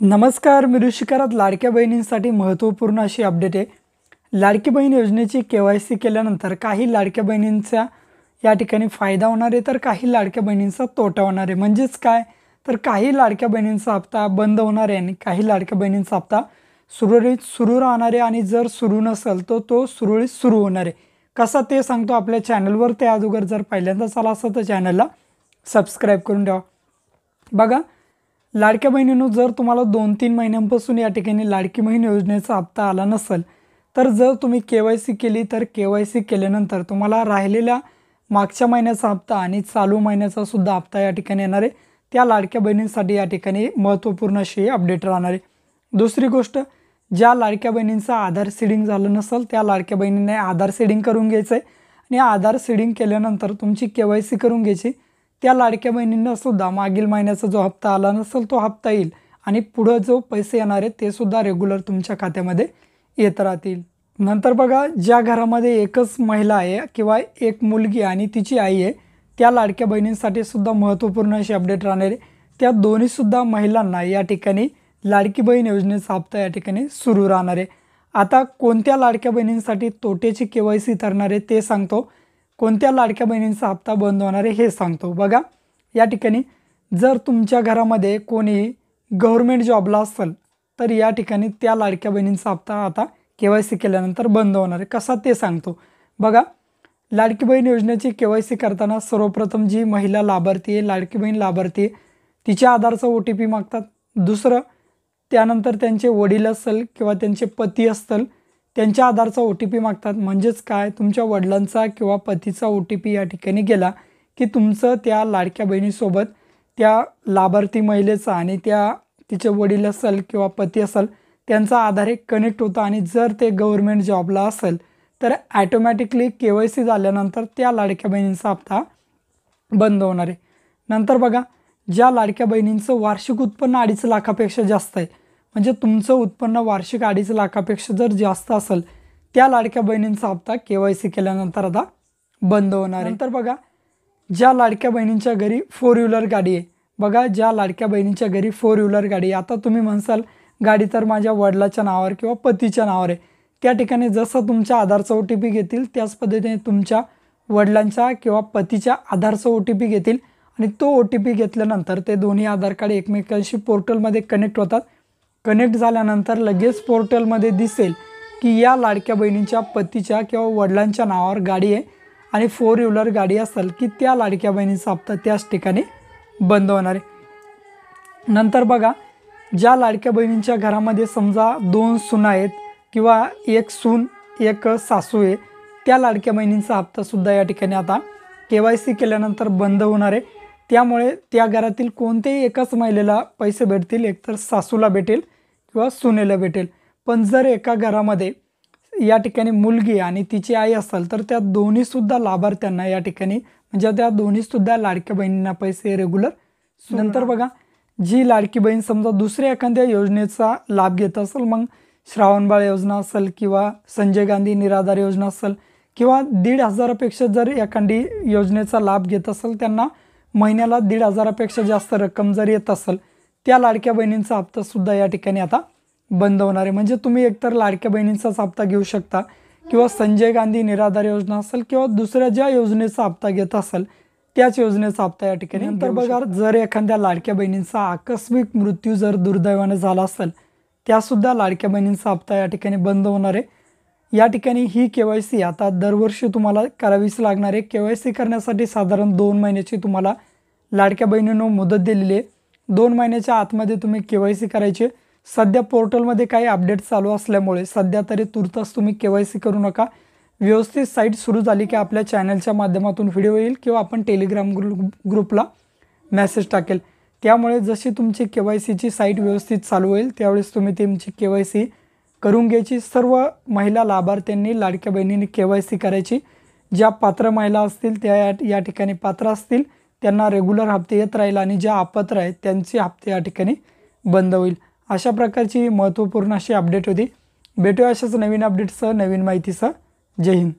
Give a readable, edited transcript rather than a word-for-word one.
नमस्कार, मी ऋषिकरात लाडक्या बहिणींसाठी महत्त्वपूर्ण अशी अपडेट आहे। लाडकी बहीण योजनेची KYC केल्यानंतर काही लाडक्या बहिणींचा या ठिकाणी फायदा होणार आहे, तर काही लाडक्या बहिणींचा तोटा होणार आहे। म्हणजेच काय, तर काही लाडक्या बहिणींचा हप्ता बंद होणार आहे आणि काही लाडक्या बहिणींचा हप्ता सुरळीत सुरू राहणार आहे आणि जर सुरू नसेल तर तो सुरळीत सुरू होणार आहे। कसा ते सांगतो आपल्या चॅनलवर। त्या अगोदर जर पहिल्यांदाच आला असेल तर चॅनलला सबस्क्राइब करून ठेवा। बघा, लाडक्या बहिणींनो, जर तुम्हाला 2-3 महिन्यांपासून या ठिकाणी लाडकी बहीण योजनेचा हप्ता आला नसेल, तर जर तुम्ही KYC केली, तर KYC केल्यानंतर तुम्हाला राहिलेल्या मागच्या महिन्याचा हप्ता आणि चालू महिन्याचा सुद्धा हप्ता या ठिकाणी येणार आहे। त्या लाडक्या बहिणींसाठी या ठिकाणी महत्त्वपूर्ण अशी अपडेट राहणार आहे। दुसरी गोष्ट, ज्या लाडक्या बहिणींचा आधार सीडिंग झालं नसेल, त्या लाडक्या बहिणींनी आधार सीडिंग करून घ्यायचं आहे आणि आधार सीडिंग केल्यानंतर तुमची KYC करून घ्यायची। त्या लाडक्या बहिणींना सुद्धा मागील महिन्याचा जो हप्ता आला नसेल तो हप्ता येईल आणि पुढे जो पैसे येणार आहेत ते सुद्धा रेग्युलर तुमच्या खात्यामध्ये येत राहतील। नंतर बघा, ज्या घरामध्ये एकच महिला आहे किंवा एक मुलगी आणि तिची आई आहे, त्या लाडक्या बहिणींसाठी सुद्धा महत्त्वपूर्ण अशी अपडेट राहणार आहे। त्या दोन्ही सुद्धा महिलांना या ठिकाणी लाडकी बहीण योजनेचा हप्ता या ठिकाणी सुरू राहणार आहे। आता कोणत्या लाडक्या बहिणींसाठी तोट्याची KYC ठरणार आहे ते सांगतो, कोणत्या लाडक्या बहिणींचा हप्ता बंद होणार आहे हे सांगतो। बघा, या ठिकाणी जर तुमच्या घरामध्ये कोणी गव्हर्नमेंट जॉबला असेल, तर या ठिकाणी त्या लाडक्या बहिणींचा हप्ता आता KYC केल्यानंतर बंद होणार आहे। कसा ते सांगतो। बघा, लाडकी बहीण योजनेची KYC करताना सर्वप्रथम जी महिला लाभार्थी आहे, लाडकी बहीण लाभार्थी आहे, तिच्या आधारचा OTP मागतात। दुसरं, त्यानंतर त्यांचे वडील असेल किंवा त्यांचे पती असतील, त्यांच्या आधारचा OTP मागतात। म्हणजेच काय, तुमच्या वडिलांचा किंवा पतीचा OTP या ठिकाणी गेला की तुमचं त्या लाडक्या बहिणीसोबत त्या लाभार्थी महिलेचा आणि तिचे वडील असेल किंवा पती असेल त्यांचा आधार एक कनेक्ट होतं आणि जर ते गव्हर्नमेंट जॉबला असेल तर ऑटोमॅटिकली KYC झाल्यानंतर त्या लाडक्या बहिणींचा हप्ता बंद होणार आहे। नंतर बघा, ज्या लाडक्या बहिणींचं वार्षिक उत्पन्न 2.5 लाखापेक्षा जास्त आहे, म्हणजे तुमचं उत्पन्न वार्षिक 2.5 लाखापेक्षा जर जास्त असेल, त्या लाडक्या बहिणींचा हप्ता KYC केल्यानंतर आता बंद होणार आहे। नंतर बघा, ज्या लाडक्या बहिणींच्या घरी 4 व्हीलर गाडी आहे, बघा ज्या लाडक्या बहिणींच्या घरी 4 व्हीलर गाडी आहे, आता तुम्ही म्हणसाल गाडी तर माझ्या वडिलाच्या नावावर किंवा पतीच्या नावावर आहे, त्या ठिकाणी जसं तुमच्या आधारचा OTP घेतील त्याच पद्धतीने तुमच्या वडिलांच्या किंवा पतीच्या आधारचा OTP घेतील आणि तो OTP घेतल्यानंतर ते दोन्ही आधार कार्ड एकमेकांशी पोर्टलमध्ये कनेक्ट होतात। कनेक्ट झाल्यानंतर लगेच पोर्टलमध्ये दिसेल की या लाडक्या बहिणींच्या पतीच्या किंवा वडिलांच्या नावावर गाडी आहे आणि 4 व्हीलर गाडी असेल की त्या लाडक्या बहिणींचा हप्ता त्याच ठिकाणी बंद होणार आहे। नंतर बघा, ज्या लाडक्या बहिणींच्या घरामध्ये समजा 2 सुना आहेत किंवा एक सून एक सासू आहे, त्या लाडक्या बहिणींचा हप्तासुद्धा या ठिकाणी आता KYC केल्यानंतर बंद होणार आहे। त्यामुळे त्या घरातील कोणत्याही एकाच महिलेला पैसे भेटतील, एकतर सासूला भेटेल किंवा सुनेला भेटेल। पण जर एका घरामध्ये या ठिकाणी मुलगी आणि तिची आई असेल तर त्या दोन्हीसुद्धा लाभार्थ्यांना या ठिकाणी म्हणजे त्या दोन्हीसुद्धा लाडक्या बहिणींना पैसे रेग्युलर। नंतर बघा, जी लाडकी बहीण समजा दुसऱ्या एखाद्या योजनेचा लाभ घेत असेल, मग श्रावणबाळ योजना असेल किंवा संजय गांधी निराधार योजना असेल किंवा 1,500पेक्षा जर एखादी योजनेचा लाभ घेत असेल, त्यांना महिन्याला 1,500पेक्षा जास्त रक्कम जर येत असेल, त्या लाडक्या बहिणींचा हप्तासुद्धा या ठिकाणी आता बंद होणार आहे। म्हणजे तुम्ही एकतर लाडक्या बहिणींचाच हप्ता घेऊ शकता किंवा संजय गांधी निराधार योजना असेल किंवा दुसऱ्या ज्या योजनेचा हप्ता घेत असेल त्याच योजनेचा हप्ता या ठिकाणी। नंतर बघा, जर एखाद्या लाडक्या बहिणींचा आकस्मिक मृत्यू जर दुर्दैवाने झाला असेल, त्यासुद्धा लाडक्या बहिणींचा हप्ता या ठिकाणी बंद होणार आहे। या ठिकाणी ही KYC आता दरवर्षी तुम्हाला करावीच लागणार आहे। KYC करण्यासाठी साधारण 2 महिन्याची तुम्हाला लाडक्या बहिणींनो मुदत दिलेली आहे। 2 महिन्याच्या आतमध्ये तुम्ही KYC करायची। सध्या पोर्टलमध्ये काही अपडेट चालू असल्यामुळे सध्या तरी तुर्तास तुम्ही KYC करू नका। व्यवस्थित साईट सुरू झाली की आपल्या चॅनलच्या माध्यमातून व्हिडिओ येईल किंवा आपण टेलिग्राम ग्रुपला मेसेज टाकेल, त्यामुळे जशी तुमची KYCची साईट व्यवस्थित चालू होईल त्यावेळेस तुम्ही तुमची KYC करून घ्यायची। सर्व महिला लाभार्थ्यांनी लाडक्या बहिणींनी KYC करायची। ज्या पात्र महिला असतील त्या या ठिकाणी पात्र असतील, त्यांना रेग्युलर हप्ते येत राहील आणि ज्या अपात्र आहेत त्यांचे हप्ते या ठिकाणी बंद होईल। अशा प्रकारची महत्त्वपूर्ण अशी अपडेट होती। भेटूया अशाच नवीन अपडेट्ससह, नवीन माहितीसह। जय हिंद।